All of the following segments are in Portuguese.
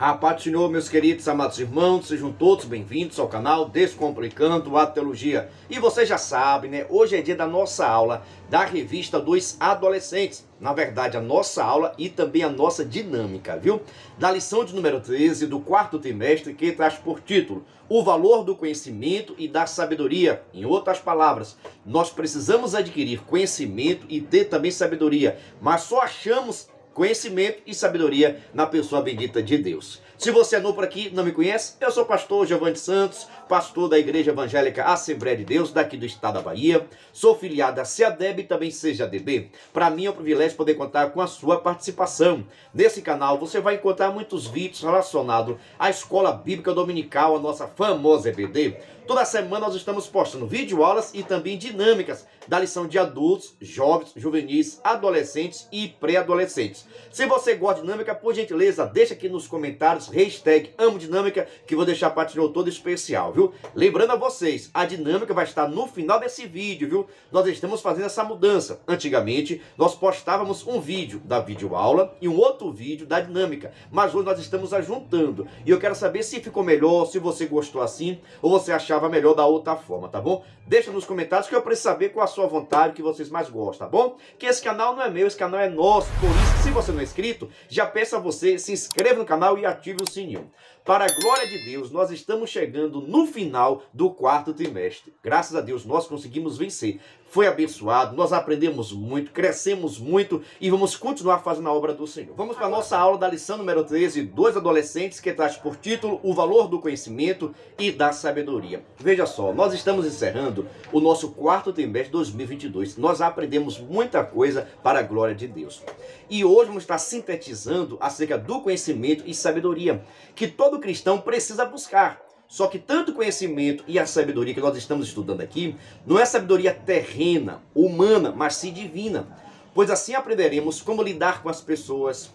A paz do Senhor, meus queridos amados irmãos, sejam todos bem-vindos ao canal Descomplicando a Teologia. E você já sabe, né? Hoje é dia da nossa aula da revista dos adolescentes. Na verdade, a nossa aula e também a nossa dinâmica, viu? Da lição de número 13 do quarto trimestre, que traz por título O Valor do Conhecimento e da Sabedoria. Em outras palavras, nós precisamos adquirir conhecimento e ter também sabedoria, mas só achamos conhecimento e sabedoria na pessoa bendita de Deus. Se você é novo por aqui, não me conhece, eu sou o pastor Giovanni Santos, pastor da Igreja Evangélica Assembleia de Deus, daqui do estado da Bahia. Sou filiado a CEADEB e também CEJADB. Para mim é um privilégio poder contar com a sua participação. Nesse canal você vai encontrar muitos vídeos relacionados à Escola Bíblica Dominical, a nossa famosa EBD. Toda semana nós estamos postando videoaulas e também dinâmicas da lição de adultos, jovens, juvenis, adolescentes e pré-adolescentes. Se você gosta de dinâmica, por gentileza, deixa aqui nos comentários, hashtag #AmoDinâmica, que vou deixar para o todo especial, viu? Lembrando a vocês, a dinâmica vai estar no final desse vídeo, viu? Nós estamos fazendo essa mudança. Antigamente, nós postávamos um vídeo da videoaula e um outro vídeo da dinâmica, mas hoje nós estamos ajuntando. E eu quero saber se ficou melhor, se você gostou assim, ou você achava melhor da outra forma, tá bom? Deixa nos comentários que eu preciso saber qual a sua vontade, o que vocês mais gostam, tá bom? Que esse canal não é meu, esse canal é nosso. Por isso, se você não é inscrito, já peço a você, se inscreva no canal e ative o sininho. Para a glória de Deus, nós estamos chegando no final do quarto trimestre. Graças a Deus, nós conseguimos vencer. Foi abençoado, nós aprendemos muito, crescemos muito e vamos continuar fazendo a obra do Senhor. Vamos para a nossa aula da lição número 13, dos adolescentes, que traz por título O Valor do Conhecimento e da Sabedoria. Veja só, nós estamos encerrando o nosso quarto trimestre de 2022. Nós aprendemos muita coisa para a glória de Deus. E hoje vamos estar sintetizando acerca do conhecimento e sabedoria, que todo cristão precisa buscar. Só que tanto o conhecimento e a sabedoria que nós estamos estudando aqui, não é sabedoria terrena, humana, mas sim divina. Pois assim aprenderemos como lidar com as pessoas,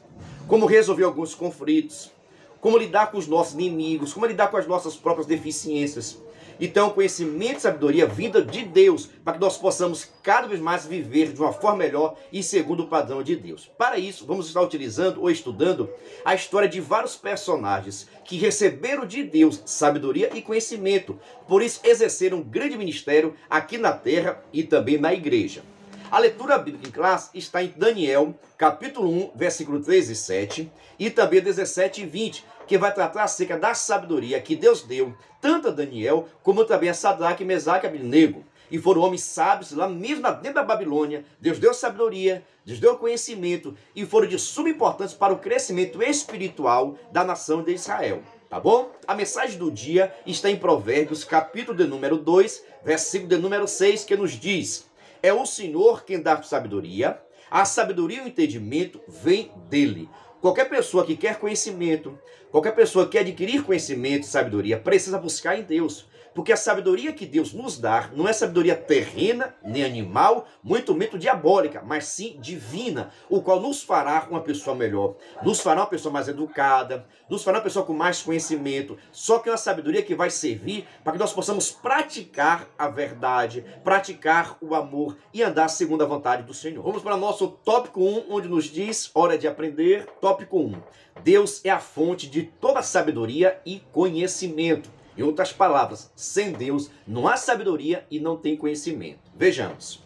como resolver alguns conflitos, como lidar com os nossos inimigos, como lidar com as nossas próprias deficiências. Então, conhecimento e sabedoria vinda de Deus, para que nós possamos cada vez mais viver de uma forma melhor e segundo o padrão de Deus. Para isso, vamos estar utilizando ou estudando a história de vários personagens que receberam de Deus sabedoria e conhecimento, por isso exerceram um grande ministério aqui na terra e também na igreja. A leitura bíblica em classe está em Daniel, capítulo 1, versículo 13 e 7, e também 17 e 20, que vai tratar acerca da sabedoria que Deus deu, tanto a Daniel, como também a Sadraque, Mesaque e Abednego. E foram homens sábios lá mesmo dentro da Babilônia. Deus deu sabedoria, Deus deu conhecimento, e foram de suma importância para o crescimento espiritual da nação de Israel. Tá bom? A mensagem do dia está em Provérbios, capítulo de número 2, versículo de número 6, que nos diz: é o Senhor quem dá sabedoria, a sabedoria e o entendimento vem dele. Qualquer pessoa que quer conhecimento, qualquer pessoa que quer adquirir conhecimento e sabedoria, precisa buscar em Deus. Porque a sabedoria que Deus nos dá não é sabedoria terrena, nem animal, muito menos diabólica, mas sim divina, o qual nos fará uma pessoa melhor, nos fará uma pessoa mais educada, nos fará uma pessoa com mais conhecimento. Só que é uma sabedoria que vai servir para que nós possamos praticar a verdade, praticar o amor e andar segundo a vontade do Senhor. Vamos para o nosso tópico 1, onde nos diz, hora de aprender, tópico 1. Deus é a fonte de toda sabedoria e conhecimento. Em outras palavras, sem Deus não há sabedoria e não tem conhecimento. Vejamos.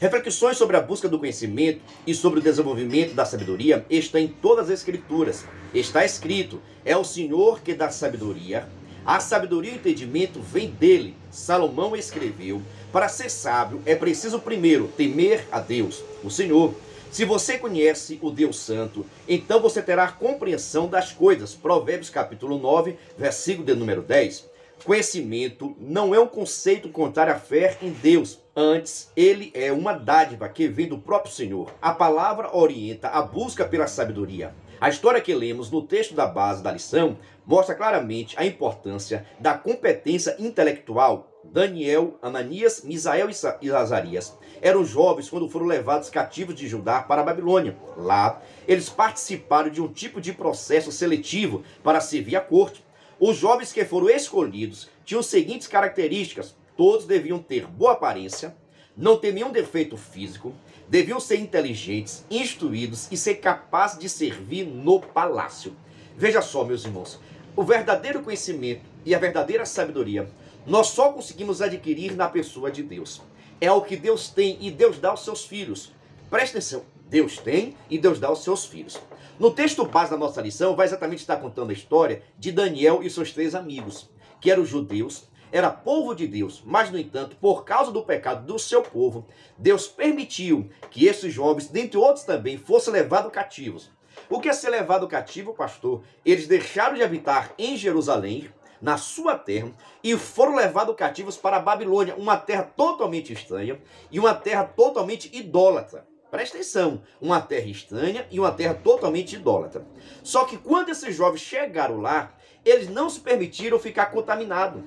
Reflexões sobre a busca do conhecimento e sobre o desenvolvimento da sabedoria estão em todas as escrituras. Está escrito, é o Senhor que dá sabedoria. A sabedoria e o entendimento vem dele. Salomão escreveu, para ser sábio é preciso primeiro temer a Deus, o Senhor. Se você conhece o Deus Santo, então você terá compreensão das coisas. Provérbios capítulo 9, versículo de número 10. Conhecimento não é um conceito contrário à fé em Deus. Antes, ele é uma dádiva que vem do próprio Senhor. A palavra orienta a busca pela sabedoria. A história que lemos no texto da base da lição mostra claramente a importância da competência intelectual. Daniel, Ananias, Misael e Azarias eram jovens quando foram levados cativos de Judá para a Babilônia. Lá, eles participaram de um tipo de processo seletivo para servir à corte. Os jovens que foram escolhidos tinham as seguintes características: todos deviam ter boa aparência, não ter nenhum defeito físico, deviam ser inteligentes, instruídos e ser capazes de servir no palácio. Veja só, meus irmãos, o verdadeiro conhecimento e a verdadeira sabedoria nós só conseguimos adquirir na pessoa de Deus. É o que Deus tem e Deus dá aos seus filhos. Presta atenção, Deus tem e Deus dá aos seus filhos. No texto base da nossa lição vai exatamente estar contando a história de Daniel e seus 3 amigos, que eram judeus, era povo de Deus, mas no entanto, por causa do pecado do seu povo, Deus permitiu que esses jovens, dentre outros também, fossem levados cativos. O que é ser levado cativo, pastor? Eles deixaram de habitar em Jerusalém, na sua terra, e foram levados cativos para a Babilônia, uma terra totalmente estranha e uma terra totalmente idólatra. Presta atenção, uma terra estranha e uma terra totalmente idólatra. Só que quando esses jovens chegaram lá, eles não se permitiram ficar contaminados.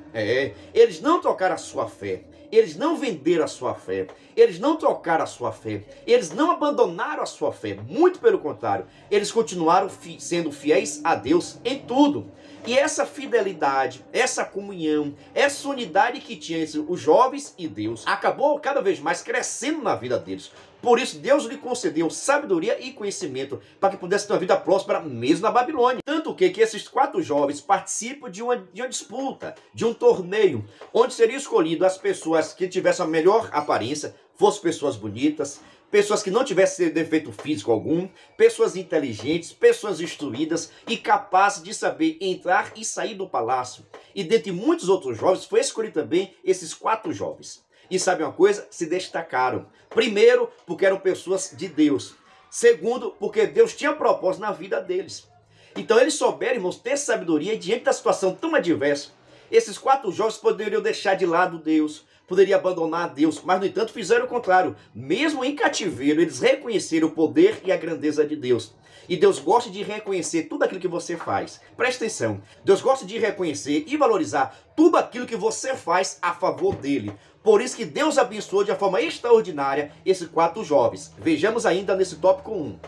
Eles não trocaram a sua fé. Eles não venderam a sua fé. Eles não trocaram a sua fé. Eles não abandonaram a sua fé. Muito pelo contrário, eles continuaram sendo fiéis a Deus em tudo. E essa fidelidade, essa comunhão, essa unidade que tinha entre os jovens e Deus, acabou cada vez mais crescendo na vida deles. Por isso, Deus lhe concedeu sabedoria e conhecimento para que pudesse ter uma vida próspera mesmo na Babilônia. Tanto que esses 4 jovens participam de uma disputa, de um torneio, onde seriam escolhidas as pessoas que tivessem a melhor aparência, fossem pessoas bonitas, pessoas que não tivessem defeito físico algum, pessoas inteligentes, pessoas instruídas e capazes de saber entrar e sair do palácio. E dentre muitos outros jovens, foi escolhido também esses 4 jovens. E sabe uma coisa? Se destacaram. Primeiro, porque eram pessoas de Deus. Segundo, porque Deus tinha propósito na vida deles. Então eles souberam, irmãos, ter sabedoria diante da situação tão adversa. Esses 4 jovens poderiam deixar de lado Deus, poderiam abandonar Deus, mas no entanto fizeram o contrário. Mesmo em cativeiro, eles reconheceram o poder e a grandeza de Deus. E Deus gosta de reconhecer tudo aquilo que você faz. Presta atenção. Deus gosta de reconhecer e valorizar tudo aquilo que você faz a favor dele. Por isso que Deus abençoou de uma forma extraordinária esses 4 jovens. Vejamos ainda nesse tópico 1.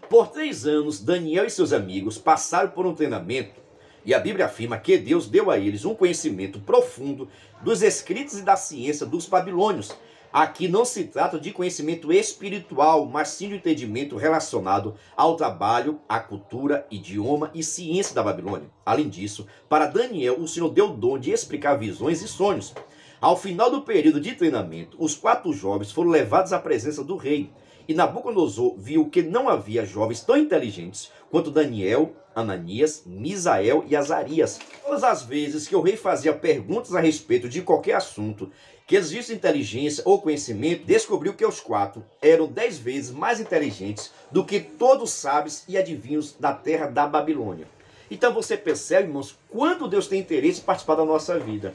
Por 3 anos, Daniel e seus amigos passaram por um treinamento. E a Bíblia afirma que Deus deu a eles um conhecimento profundo dos escritos e da ciência dos babilônios. Aqui não se trata de conhecimento espiritual, mas sim de entendimento relacionado ao trabalho, à cultura, idioma e ciência da Babilônia. Além disso, para Daniel, o Senhor deu o dom de explicar visões e sonhos. Ao final do período de treinamento, os 4 jovens foram levados à presença do rei. E Nabucodonosor viu que não havia jovens tão inteligentes quanto Daniel, Ananias, Misael e Azarias. Todas as vezes que o rei fazia perguntas a respeito de qualquer assunto que exigisse inteligência ou conhecimento, descobriu que os 4 eram 10 vezes mais inteligentes do que todos os sábios e adivinhos da terra da Babilônia. Então você percebe, irmãos, quanto Deus tem interesse em participar da nossa vida.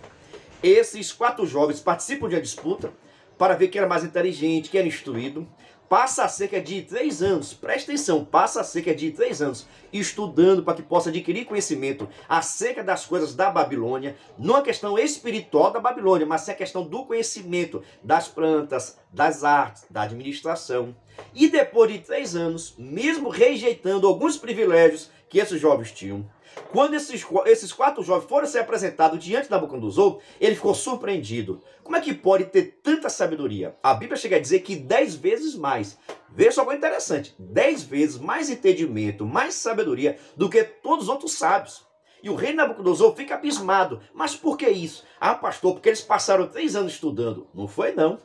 Esses 4 jovens participam de uma disputa para ver quem era mais inteligente, quem era instruído. Passa cerca de 3 anos, presta atenção, passa cerca de 3 anos estudando para que possa adquirir conhecimento acerca das coisas da Babilônia, não a questão espiritual da Babilônia, mas sim a questão do conhecimento das plantas, das artes, da administração. E depois de 3 anos, mesmo rejeitando alguns privilégios que esses jovens tinham, quando esses 4 jovens foram ser apresentados diante de Nabucodonosor, ele ficou surpreendido. Como é que pode ter tanta sabedoria? A Bíblia chega a dizer que 10 vezes mais. Veja só coisa interessante. 10 vezes mais entendimento, mais sabedoria do que todos os outros sábios. E o rei Nabucodonosor fica abismado. Mas por que isso? Ah, pastor, porque eles passaram 3 anos estudando. Não foi, não.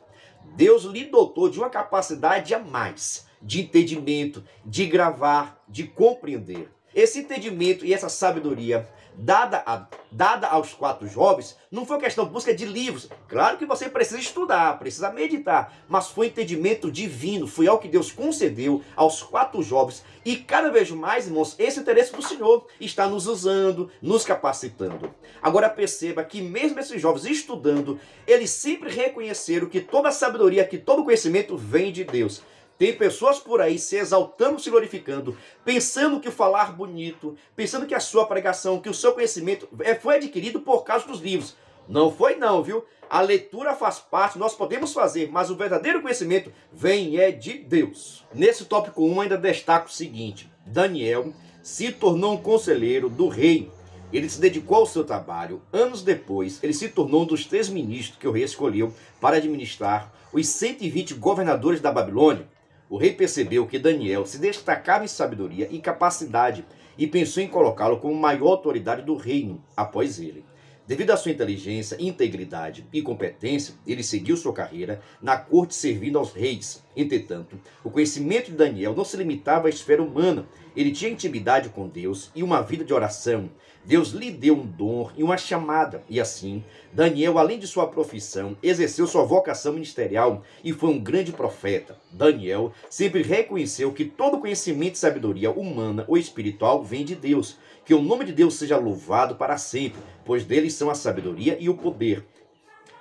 Deus lhe dotou de uma capacidade a mais, de entendimento, de gravar, de compreender. Esse entendimento e essa sabedoria dada aos 4 jovens não foi questão de busca de livros. Claro que você precisa estudar, precisa meditar, mas foi entendimento divino, foi algo que Deus concedeu aos 4 jovens. E cada vez mais, irmãos, esse interesse do Senhor está nos usando, nos capacitando. Agora perceba que mesmo esses jovens estudando, eles sempre reconheceram que toda a sabedoria, que todo conhecimento vem de Deus. Tem pessoas por aí se exaltando, se glorificando, pensando que o falar bonito, pensando que a sua pregação, que o seu conhecimento foi adquirido por causa dos livros. Não foi não, viu? A leitura faz parte, nós podemos fazer, mas o verdadeiro conhecimento vem de Deus. Nesse tópico 1 ainda destaco o seguinte: Daniel se tornou um conselheiro do rei. Ele se dedicou ao seu trabalho. Anos depois, ele se tornou um dos 3 ministros que o rei escolheu para administrar os 120 governadores da Babilônia. O rei percebeu que Daniel se destacava em sabedoria e capacidade e pensou em colocá-lo como maior autoridade do reino após ele. Devido à sua inteligência, integridade e competência, ele seguiu sua carreira na corte servindo aos reis. Entretanto, o conhecimento de Daniel não se limitava à esfera humana. Ele tinha intimidade com Deus e uma vida de oração. Deus lhe deu um dom e uma chamada. E assim, Daniel, além de sua profissão, exerceu sua vocação ministerial e foi um grande profeta. Daniel sempre reconheceu que todo conhecimento e sabedoria humana ou espiritual vem de Deus. Que o nome de Deus seja louvado para sempre, pois deles são a sabedoria e o poder.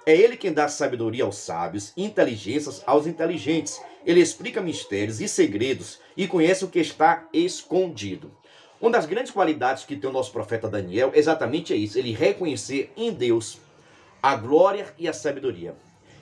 É ele quem dá sabedoria aos sábios e inteligências aos inteligentes. Ele explica mistérios e segredos e conhece o que está escondido. Uma das grandes qualidades que tem o nosso profeta Daniel é exatamente isso. Ele reconhecer em Deus a glória e a sabedoria.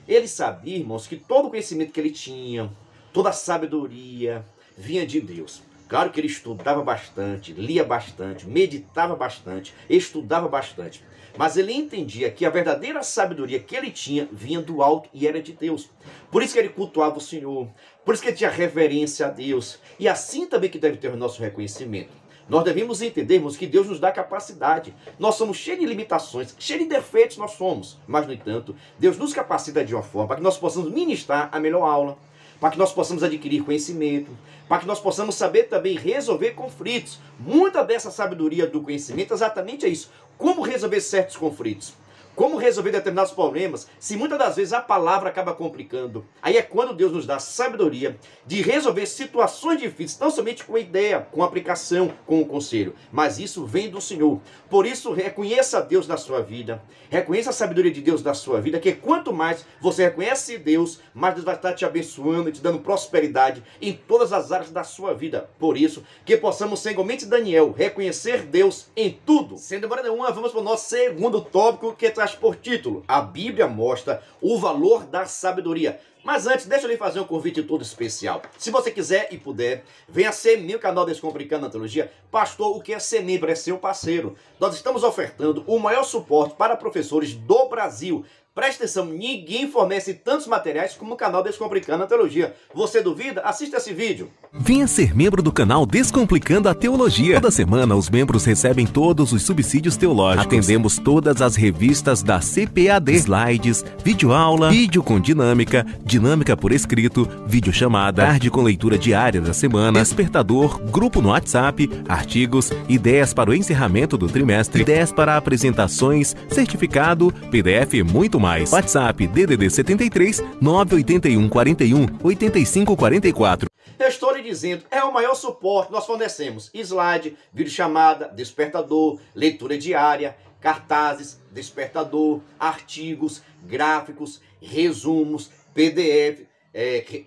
Ele sabia, irmãos, que todo o conhecimento que ele tinha, toda a sabedoria, vinha de Deus. Claro que ele estudava bastante, lia bastante, meditava bastante, estudava bastante. Mas ele entendia que a verdadeira sabedoria que ele tinha vinha do alto e era de Deus. Por isso que ele cultuava o Senhor, por isso que ele tinha reverência a Deus. E assim também que deve ter o nosso reconhecimento. Nós devemos entendermos que Deus nos dá capacidade. Nós somos cheios de limitações, cheios de defeitos nós somos. Mas, no entanto, Deus nos capacita de uma forma para que nós possamos ministrar a melhor aula, para que nós possamos adquirir conhecimento, para que nós possamos saber também resolver conflitos. Muita dessa sabedoria do conhecimento é exatamente isso. Como resolver certos conflitos. Como resolver determinados problemas, se muitas das vezes a palavra acaba complicando. Aí é quando Deus nos dá sabedoria de resolver situações difíceis, não somente com ideia, com aplicação, com o conselho, mas isso vem do Senhor. Por isso, reconheça Deus na sua vida, reconheça a sabedoria de Deus na sua vida, que quanto mais você reconhece Deus, mais Deus vai estar te abençoando e te dando prosperidade em todas as áreas da sua vida. Por isso, que possamos ser igualmente Daniel, reconhecer Deus em tudo. Sem demora nenhuma, vamos para o nosso segundo tópico, que traz por título: a Bíblia mostra o valor da sabedoria. Mas antes, deixa eu lhe fazer um convite todo especial. Se você quiser e puder, venha ser meu canal Descomplicando a Teologia. Pastor, o que é ser membro? É ser um parceiro. Nós estamos ofertando o maior suporte para professores do Brasil. Presta atenção, ninguém fornece tantos materiais como o canal Descomplicando a Teologia. Você duvida? Assista esse vídeo. Venha ser membro do canal Descomplicando a Teologia. Toda semana os membros recebem todos os subsídios teológicos. Atendemos todas as revistas da CPAD, slides, videoaula, vídeo com dinâmica, dinâmica por escrito, videochamada, tarde com leitura diária da semana, despertador, grupo no WhatsApp, artigos, ideias para o encerramento do trimestre, ideias para apresentações, certificado, PDF e muito mais. WhatsApp DDD 73 981 41 85 44. Eu estou lhe dizendo, é o maior suporte. Nós fornecemos slide, videochamada, despertador, leitura diária, cartazes, despertador, artigos, gráficos, resumos, PDF,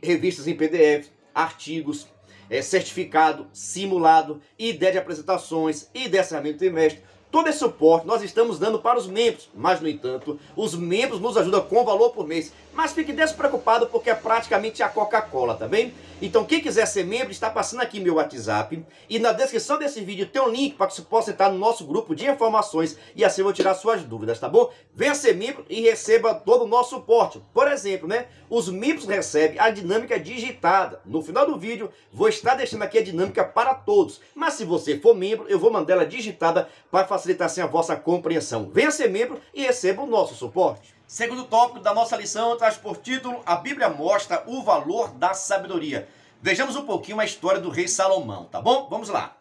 revistas em PDF, artigos, certificado, simulado, ideia de apresentações, ideia de encerramento do trimestre. Todo esse suporte nós estamos dando para os membros, mas, no entanto, os membros nos ajudam com valor por mês. Mas fique despreocupado porque é praticamente a Coca-Cola, tá bem? Então, quem quiser ser membro, está passando aqui meu WhatsApp. E na descrição desse vídeo tem um link para que você possa entrar no nosso grupo de informações e assim eu vou tirar suas dúvidas, tá bom? Venha ser membro e receba todo o nosso suporte. Por exemplo, né? Os membros recebem a dinâmica digitada. No final do vídeo, vou estar deixando aqui a dinâmica para todos. Mas se você for membro, eu vou mandar ela digitada para facilitar assim a vossa compreensão. Venha ser membro e receba o nosso suporte. Segundo tópico da nossa lição traz por título: a Bíblia mostra o valor da sabedoria. Vejamos um pouquinho a história do rei Salomão, tá bom? Vamos lá.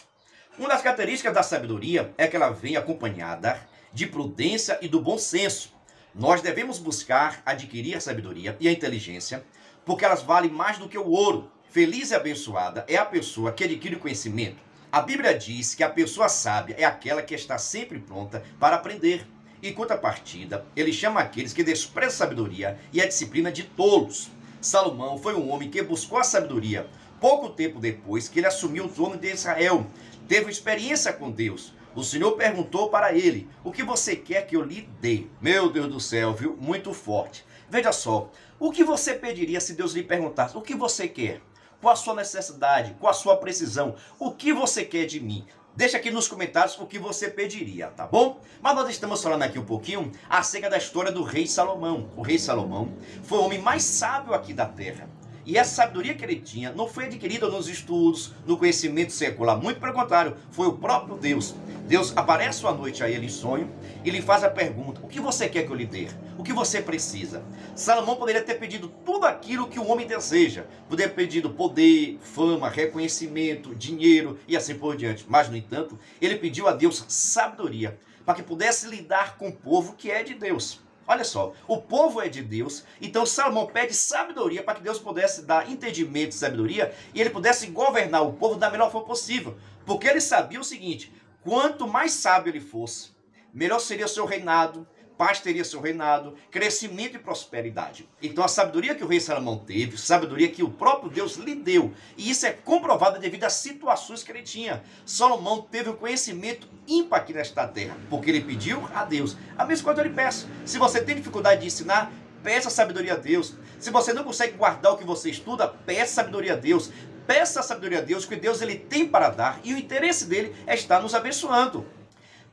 Uma das características da sabedoria é que ela vem acompanhada de prudência e do bom senso. Nós devemos buscar adquirir a sabedoria e a inteligência, porque elas valem mais do que o ouro. Feliz e abençoada é a pessoa que adquire o conhecimento. A Bíblia diz que a pessoa sábia é aquela que está sempre pronta para aprender. Em contrapartida, ele chama aqueles que desprezam a sabedoria e a disciplina de tolos. Salomão foi um homem que buscou a sabedoria pouco tempo depois que ele assumiu o trono de Israel. Teve experiência com Deus. O Senhor perguntou para ele: o que você quer que eu lhe dê? Meu Deus do céu, viu? Muito forte. Veja só, o que você pediria se Deus lhe perguntasse: o que você quer? Qual a sua necessidade? Qual a sua precisão? O que você quer de mim? Deixa aqui nos comentários o que você pediria, tá bom? Mas nós estamos falando aqui um pouquinho acerca da história do rei Salomão. O rei Salomão foi o homem mais sábio aqui da terra. E essa sabedoria que ele tinha não foi adquirida nos estudos, no conhecimento secular. Muito pelo contrário, foi o próprio Deus. Deus aparece uma noite a ele em sonho e lhe faz a pergunta: o que você quer que eu lhe dê? O que você precisa? Salomão poderia ter pedido tudo aquilo que o homem deseja. Poderia ter pedido poder, fama, reconhecimento, dinheiro e assim por diante. Mas, no entanto, ele pediu a Deus sabedoria para que pudesse lidar com o povo que é de Deus. Olha só, o povo é de Deus, então Salomão pede sabedoria para que Deus pudesse dar entendimento e sabedoria e ele pudesse governar o povo da melhor forma possível. Porque ele sabia o seguinte: quanto mais sábio ele fosse, melhor seria o seu reinado, paz teria seu reinado, crescimento e prosperidade. Então a sabedoria que o rei Salomão teve, sabedoria que o próprio Deus lhe deu, e isso é comprovado devido às situações que ele tinha. Salomão teve um conhecimento ímpar aqui nesta terra, porque ele pediu a Deus. A mesma coisa eu lhe peço: se você tem dificuldade de ensinar, peça sabedoria a Deus. Se você não consegue guardar o que você estuda, peça sabedoria a Deus. Peça a sabedoria a Deus, que Deus ele tem para dar, e o interesse dele é estar nos abençoando.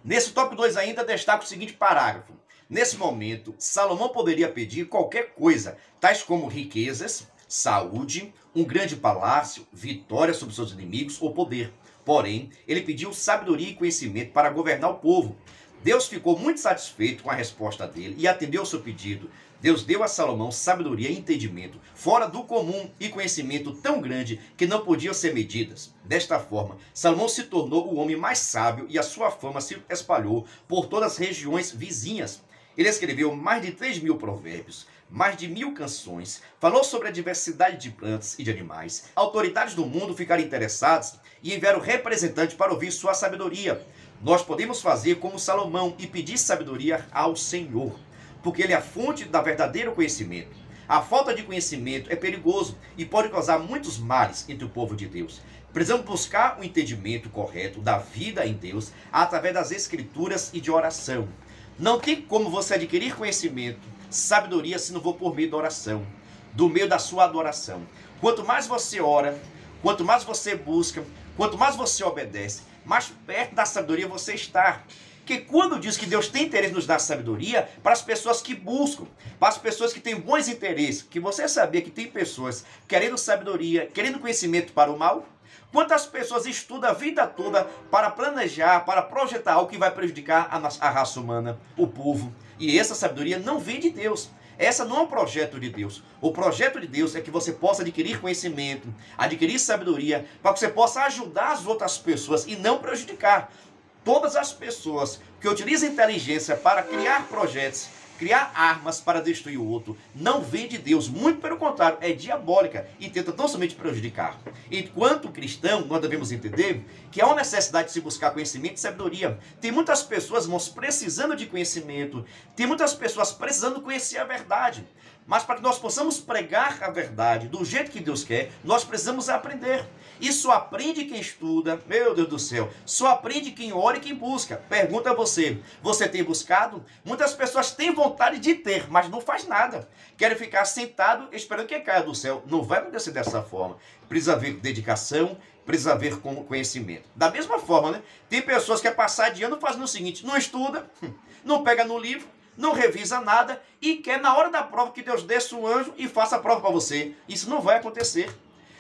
Nesse tópico 2 ainda destaca o seguinte parágrafo: nesse momento, Salomão poderia pedir qualquer coisa, tais como riquezas, saúde, um grande palácio, vitória sobre seus inimigos ou poder. Porém, ele pediu sabedoria e conhecimento para governar o povo. Deus ficou muito satisfeito com a resposta dele e atendeu ao seu pedido. Deus deu a Salomão sabedoria e entendimento, fora do comum, e conhecimento tão grande que não podiam ser medidas. Desta forma, Salomão se tornou o homem mais sábio e a sua fama se espalhou por todas as regiões vizinhas. Ele escreveu mais de 3.000 provérbios, mais de 1.000 canções, falou sobre a diversidade de plantas e de animais. Autoridades do mundo ficaram interessadas e enviaram representantes para ouvir sua sabedoria. Nós podemos fazer como Salomão e pedir sabedoria ao Senhor, porque ele é a fonte da verdadeiro conhecimento. A falta de conhecimento é perigoso e pode causar muitos males entre o povo de Deus. Precisamos buscar o entendimento correto da vida em Deus através das Escrituras e de oração. Não tem como você adquirir conhecimento, sabedoria, se não for por meio da oração, do meio da sua adoração. Quanto mais você ora, quanto mais você busca, quanto mais você obedece, mais perto da sabedoria você está. Que quando diz que Deus tem interesse em nos dar sabedoria, para as pessoas que buscam, para as pessoas que têm bons interesses, que você sabia que tem pessoas querendo sabedoria, querendo conhecimento para o mal? Quantas pessoas estudam a vida toda para planejar, para projetar algo que vai prejudicar a raça humana, o povo? E essa sabedoria não vem de Deus. Essa não é um projeto de Deus. O projeto de Deus é que você possa adquirir conhecimento, adquirir sabedoria, para que você possa ajudar as outras pessoas e não prejudicar. Todas as pessoas que utilizam inteligência para criar projetos, criar armas para destruir o outro, não vem de Deus, muito pelo contrário, é diabólica e tenta tão somente prejudicar. Enquanto cristão, nós devemos entender que há uma necessidade de se buscar conhecimento e sabedoria. Tem muitas pessoas, irmãos, precisando de conhecimento, tem muitas pessoas precisando conhecer a verdade. Mas para que nós possamos pregar a verdade do jeito que Deus quer, nós precisamos aprender. E só aprende quem estuda, meu Deus do céu, só aprende quem ora e quem busca. Pergunta a você, você tem buscado? Muitas pessoas têm vontade de ter, mas não faz nada. Querem ficar sentado esperando que caia do céu. Não vai acontecer dessa forma. Precisa haver dedicação, precisa haver conhecimento. Da mesma forma, né? Tem pessoas que é passar de ano fazendo o seguinte: não estuda, não pega no livro, não revisa nada e quer na hora da prova que Deus desça um anjo e faça a prova para você. Isso não vai acontecer.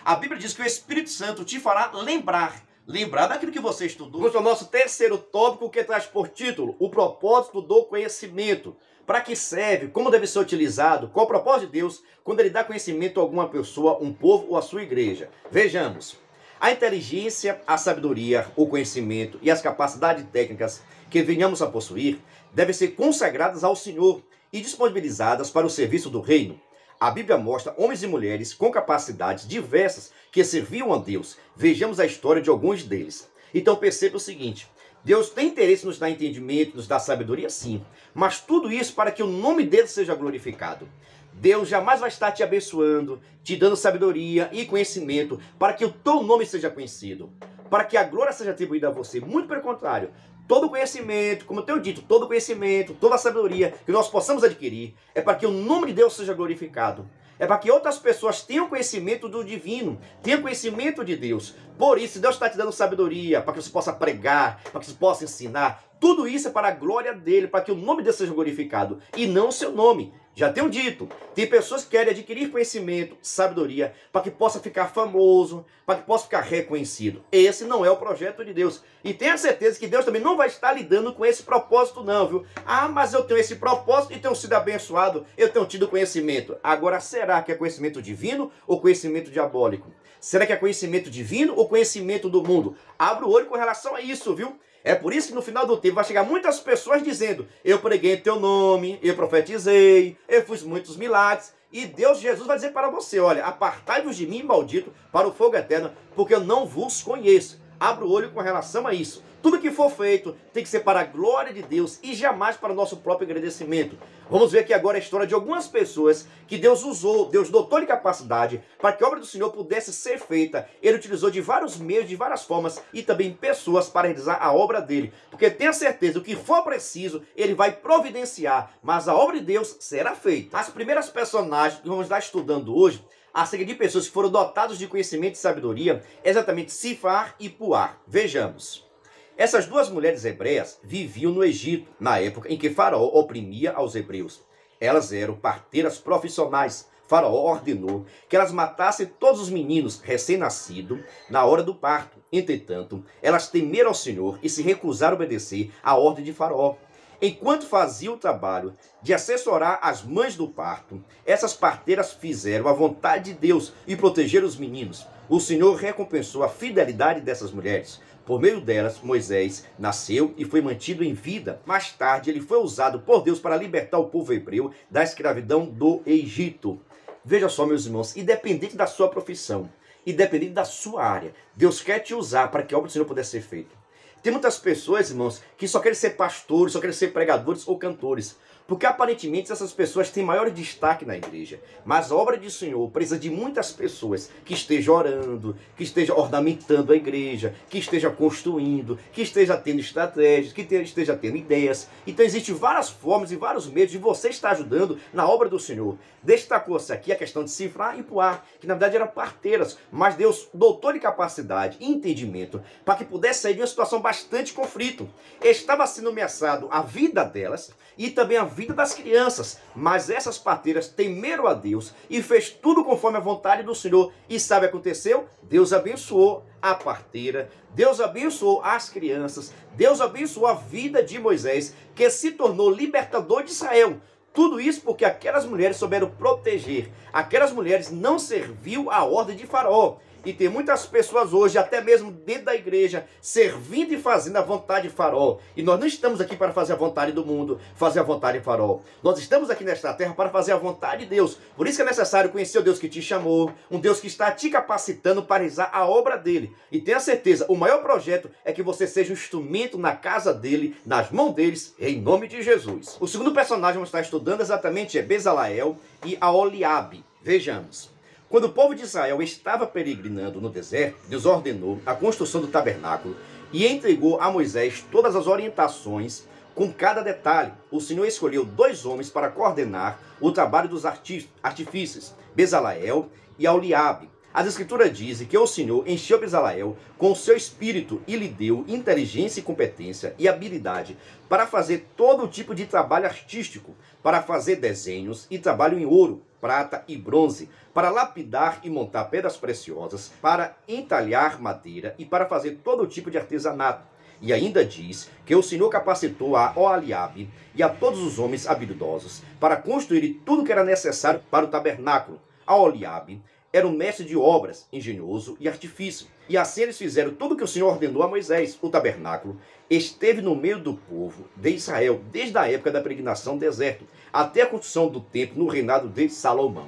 A Bíblia diz que o Espírito Santo te fará lembrar daquilo que você estudou. Vamos ao nosso terceiro tópico, que traz por título: o propósito do conhecimento. Para que serve, como deve ser utilizado, qual o propósito de Deus quando ele dá conhecimento a alguma pessoa, um povo ou a sua igreja. Vejamos. A inteligência, a sabedoria, o conhecimento e as capacidades técnicas que venhamos a possuir devem ser consagradas ao Senhor e disponibilizadas para o serviço do reino. A Bíblia mostra homens e mulheres com capacidades diversas que serviam a Deus. Vejamos a história de alguns deles. Então perceba o seguinte: Deus tem interesse em nos dar entendimento, nos dar sabedoria, sim. Mas tudo isso para que o nome dele seja glorificado. Deus jamais vai estar te abençoando, te dando sabedoria e conhecimento para que o teu nome seja conhecido, para que a glória seja atribuída a você. Muito pelo contrário. Todo conhecimento, como eu tenho dito, todo conhecimento, toda a sabedoria que nós possamos adquirir é para que o nome de Deus seja glorificado. É para que outras pessoas tenham conhecimento do divino, tenham conhecimento de Deus. Por isso, Deus está te dando sabedoria para que você possa pregar, para que você possa ensinar. Tudo isso é para a glória dele, para que o nome dele seja glorificado, e não o seu nome. Já tenho dito, tem pessoas que querem adquirir conhecimento, sabedoria, para que possa ficar famoso, para que possa ficar reconhecido. Esse não é o projeto de Deus. E tenha certeza que Deus também não vai estar lidando com esse propósito não, viu? Ah, mas eu tenho esse propósito e tenho sido abençoado, eu tenho tido conhecimento. Agora, será que é conhecimento divino ou conhecimento diabólico? Será que é conhecimento divino ou conhecimento do mundo? Abra o olho com relação a isso, viu? É por isso que no final do tempo vai chegar muitas pessoas dizendo: eu preguei em teu nome, eu profetizei, eu fiz muitos milagres. E Deus, Jesus, vai dizer para você: olha, apartai-vos de mim, maldito, para o fogo eterno, porque eu não vos conheço. Abra o olho com relação a isso. Tudo que for feito tem que ser para a glória de Deus e jamais para o nosso próprio agradecimento. Vamos ver aqui agora a história de algumas pessoas que Deus usou, Deus dotou-lhe capacidade para que a obra do Senhor pudesse ser feita. Ele utilizou de vários meios, de várias formas e também pessoas para realizar a obra dele. Porque tenha certeza, o que for preciso, ele vai providenciar, mas a obra de Deus será feita. As primeiras personagens que vamos estar estudando hoje, acerca de pessoas que foram dotadas de conhecimento e sabedoria, é exatamente Sifar e Puá. Vejamos. Essas duas mulheres hebreias viviam no Egito, na época em que Faraó oprimia aos hebreus. Elas eram parteiras profissionais. Faraó ordenou que elas matassem todos os meninos recém-nascidos na hora do parto. Entretanto, elas temeram ao Senhor e se recusaram a obedecer à ordem de Faraó. Enquanto faziam o trabalho de assessorar as mães do parto, essas parteiras fizeram a vontade de Deus e protegeram os meninos. O Senhor recompensou a fidelidade dessas mulheres. Por meio delas, Moisés nasceu e foi mantido em vida. Mais tarde, ele foi usado por Deus para libertar o povo hebreu da escravidão do Egito. Veja só, meus irmãos, independente da sua profissão, independente da sua área, Deus quer te usar para que a obra do Senhor pudesse ser feita. Tem muitas pessoas, irmãos, que só querem ser pastores, só querem ser pregadores ou cantores. Porque aparentemente essas pessoas têm maior destaque na igreja. Mas a obra do Senhor precisa de muitas pessoas que estejam orando, que estejam ornamentando a igreja, que estejam construindo, que estejam tendo estratégias, que estejam tendo ideias. Então existem várias formas e vários meios de você estar ajudando na obra do Senhor. Destacou-se aqui a questão de Sifar e Puá, que na verdade eram parteiras, mas Deus dotou de capacidade e entendimento para que pudesse sair de uma situação bastante conflito. Estava sendo ameaçado a vida delas e também a vida das crianças, mas essas parteiras temeram a Deus e fez tudo conforme a vontade do Senhor. E sabe o que aconteceu? Deus abençoou a parteira, Deus abençoou as crianças, Deus abençoou a vida de Moisés, que se tornou libertador de Israel. Tudo isso porque aquelas mulheres souberam proteger, aquelas mulheres não serviu à ordem de Faraó. E tem muitas pessoas hoje, até mesmo dentro da igreja, servindo e fazendo a vontade de Faraó. E nós não estamos aqui para fazer a vontade do mundo, fazer a vontade de Faraó. Nós estamos aqui nesta terra para fazer a vontade de Deus. Por isso que é necessário conhecer o Deus que te chamou, um Deus que está te capacitando para realizar a obra dele. E tenha certeza, o maior projeto é que você seja um instrumento na casa dele, nas mãos deles, em nome de Jesus. O segundo personagem que vamos estar estudando exatamente é Bezaleel e Aholiabe. Vejamos. Quando o povo de Israel estava peregrinando no deserto, Deus ordenou a construção do tabernáculo e entregou a Moisés todas as orientações com cada detalhe. O Senhor escolheu 2 homens para coordenar o trabalho dos artífices, Bezaleel e Aholiabe. As escrituras dizem que o Senhor encheu Bezaleel com o seu espírito e lhe deu inteligência e competência e habilidade para fazer todo tipo de trabalho artístico, para fazer desenhos e trabalho em ouro, prata e bronze, para lapidar e montar pedras preciosas, para entalhar madeira e para fazer todo tipo de artesanato. E ainda diz que o Senhor capacitou a Aholiabe e a todos os homens habilidosos para construir tudo que era necessário para o tabernáculo. Aholiabe era um mestre de obras, engenhoso e artifício. E assim eles fizeram tudo o que o Senhor ordenou a Moisés. O tabernáculo esteve no meio do povo de Israel, desde a época da peregrinação no deserto, até a construção do templo no reinado de Salomão.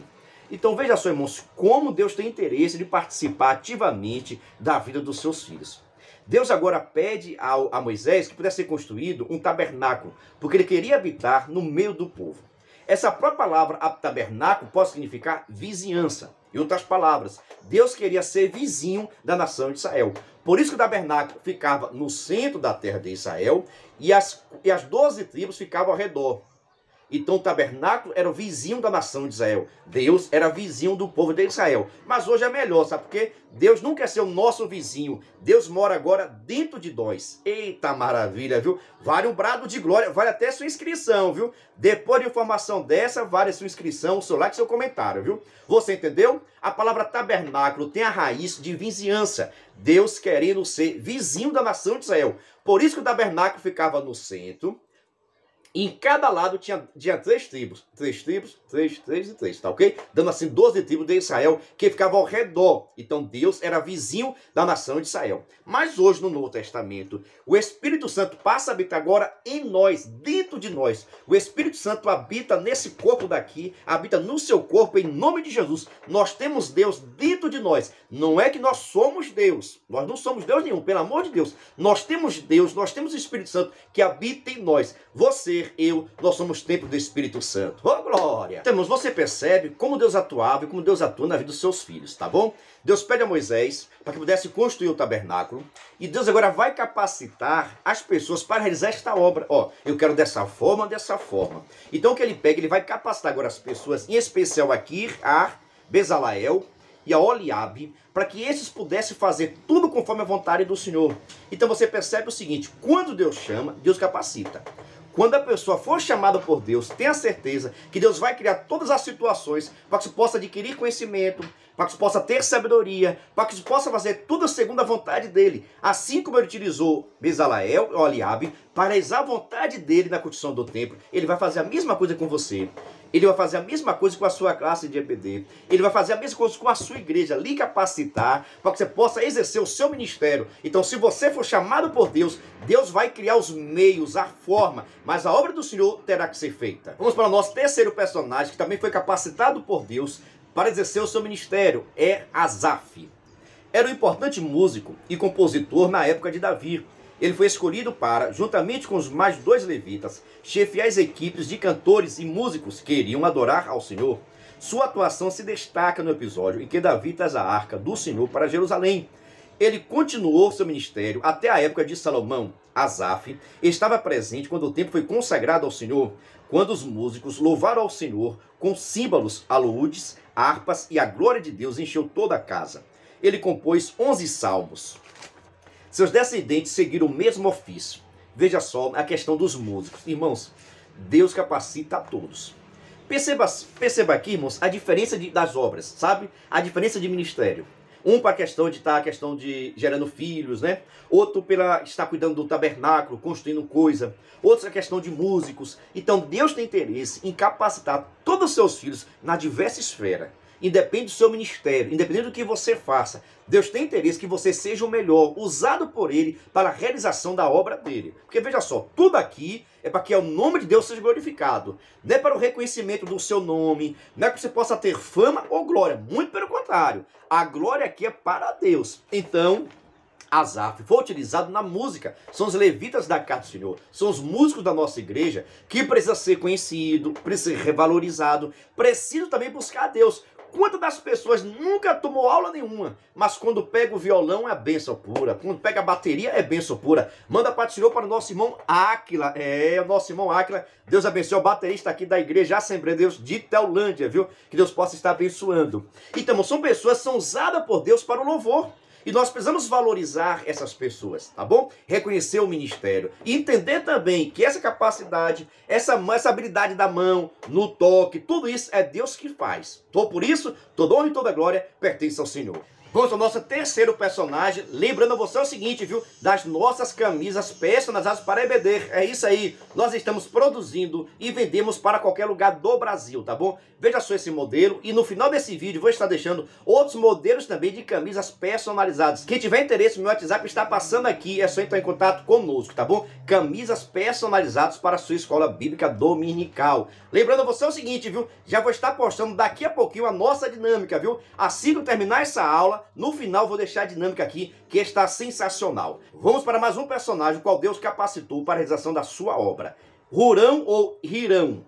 Então veja só, irmãos, como Deus tem interesse de participar ativamente da vida dos seus filhos. Deus agora pede a Moisés que pudesse ser construído um tabernáculo, porque ele queria habitar no meio do povo. Essa própria palavra tabernáculo pode significar vizinhança. Em outras palavras, Deus queria ser vizinho da nação de Israel. Por isso que o tabernáculo ficava no centro da terra de Israel e as 12 tribos ficavam ao redor. Então o tabernáculo era o vizinho da nação de Israel. Deus era vizinho do povo de Israel. Mas hoje é melhor, sabe por quê? Deus não quer ser o nosso vizinho. Deus mora agora dentro de nós. Eita maravilha, viu? Vale um brado de glória, vale até sua inscrição, viu? Depois de informação dessa, vale a sua inscrição, o seu like e seu comentário, viu? Você entendeu? A palavra tabernáculo tem a raiz de vizinhança. Deus querendo ser vizinho da nação de Israel. Por isso que o tabernáculo ficava no centro. E em cada lado tinha 3 tribos. 3 tribos, 3 e 3, tá ok? Dando assim 12 tribos de Israel que ficavam ao redor. Então Deus era vizinho da nação de Israel. Mas hoje no Novo Testamento, o Espírito Santo passa a habitar agora em nós, dentro de nós. O Espírito Santo habita nesse corpo daqui, habita no seu corpo em nome de Jesus. Nós temos Deus dentro de nós. Não é que nós somos Deus. Nós não somos Deus nenhum, pelo amor de Deus. Nós temos Deus, nós temos o Espírito Santo que habita em nós. Você, eu, nós somos templo do Espírito Santo. Oh, glória! Então, você percebe como Deus atuava e como Deus atua na vida dos seus filhos, tá bom? Deus pede a Moisés para que pudesse construir o tabernáculo. E Deus agora vai capacitar as pessoas para realizar esta obra. Ó, eu quero dessa forma, dessa forma. Então o que ele pega, ele vai capacitar agora as pessoas, em especial aqui, a Bezalael e a Oliabe, para que esses pudessem fazer tudo conforme a vontade do Senhor. Então você percebe o seguinte, quando Deus chama, Deus capacita. Quando a pessoa for chamada por Deus, tenha certeza que Deus vai criar todas as situações para que você possa adquirir conhecimento, para que você possa ter sabedoria, para que você possa fazer tudo segundo a vontade dele. Assim como ele utilizou Bezalael e Oliabe para realizar a vontade dele na construção do templo, ele vai fazer a mesma coisa com você. Ele vai fazer a mesma coisa com a sua classe de EBD. Ele vai fazer a mesma coisa com a sua igreja, lhe capacitar para que você possa exercer o seu ministério. Então, se você for chamado por Deus, Deus vai criar os meios, a forma, mas a obra do Senhor terá que ser feita. Vamos para o nosso terceiro personagem, que também foi capacitado por Deus para exercer o seu ministério. É Asaf. Era um importante músico e compositor na época de Davi. Ele foi escolhido para, juntamente com os mais 2 levitas, chefiar as equipes de cantores e músicos que iriam adorar ao Senhor. Sua atuação se destaca no episódio em que Davi traz a arca do Senhor para Jerusalém. Ele continuou seu ministério até a época de Salomão. Asaf estava presente quando o templo foi consagrado ao Senhor, quando os músicos louvaram ao Senhor com símbolos, alaúdes, harpas e a glória de Deus encheu toda a casa. Ele compôs 11 salmos. Seus descendentes seguiram o mesmo ofício. Veja só a questão dos músicos. Irmãos, Deus capacita a todos. Perceba aqui, irmãos, a diferença das obras, sabe? A diferença de ministério. Um para a questão de gerando filhos, né? Outro pela estar cuidando do tabernáculo, construindo coisa. Outro a questão de músicos. Então Deus tem interesse em capacitar todos os seus filhos na diversa esfera. Independe do seu ministério, independente do que você faça, Deus tem interesse que você seja o melhor, usado por Ele para a realização da obra dele. Porque veja só, tudo aqui é para que o nome de Deus seja glorificado. Não é para o reconhecimento do seu nome, não é para que você possa ter fama ou glória. Muito pelo contrário, a glória aqui é para Deus. Então, Asaf foi utilizado na música. São os levitas da casa do Senhor. São os músicos da nossa igreja que precisa ser conhecido, precisa ser revalorizado, precisa também buscar a Deus. Quantas das pessoas nunca tomou aula nenhuma, mas quando pega o violão é bênção pura, quando pega a bateria é bênção pura. Manda partilhou para o nosso irmão Áquila, o nosso irmão Áquila, Deus abençoe o baterista aqui da igreja Assembleia de Deus de Teolândia, viu? Que Deus possa estar abençoando. Então, são pessoas que são usadas por Deus para o louvor. E nós precisamos valorizar essas pessoas, tá bom? Reconhecer o ministério. E entender também que essa capacidade, essa habilidade da mão, no toque, tudo isso é Deus que faz. Então, por isso, toda honra e toda glória pertence ao Senhor. Vamos ao nosso terceiro personagem. Lembrando você o seguinte, viu? Das nossas camisas personalizadas para EBD. É isso aí. Nós estamos produzindo e vendemos para qualquer lugar do Brasil, tá bom? Veja só esse modelo. E no final desse vídeo vou estar deixando outros modelos também de camisas personalizadas. Quem tiver interesse, meu WhatsApp está passando aqui. É só entrar em contato conosco, tá bom? Camisas personalizadas para a sua escola bíblica dominical. Lembrando você o seguinte, viu? Já vou estar postando daqui a pouquinho a nossa dinâmica, viu? Assim que eu terminar essa aula, no final vou deixar a dinâmica aqui, que está sensacional. Vamos para mais um personagem, qual Deus capacitou para a realização da sua obra. Hurão ou Hirão.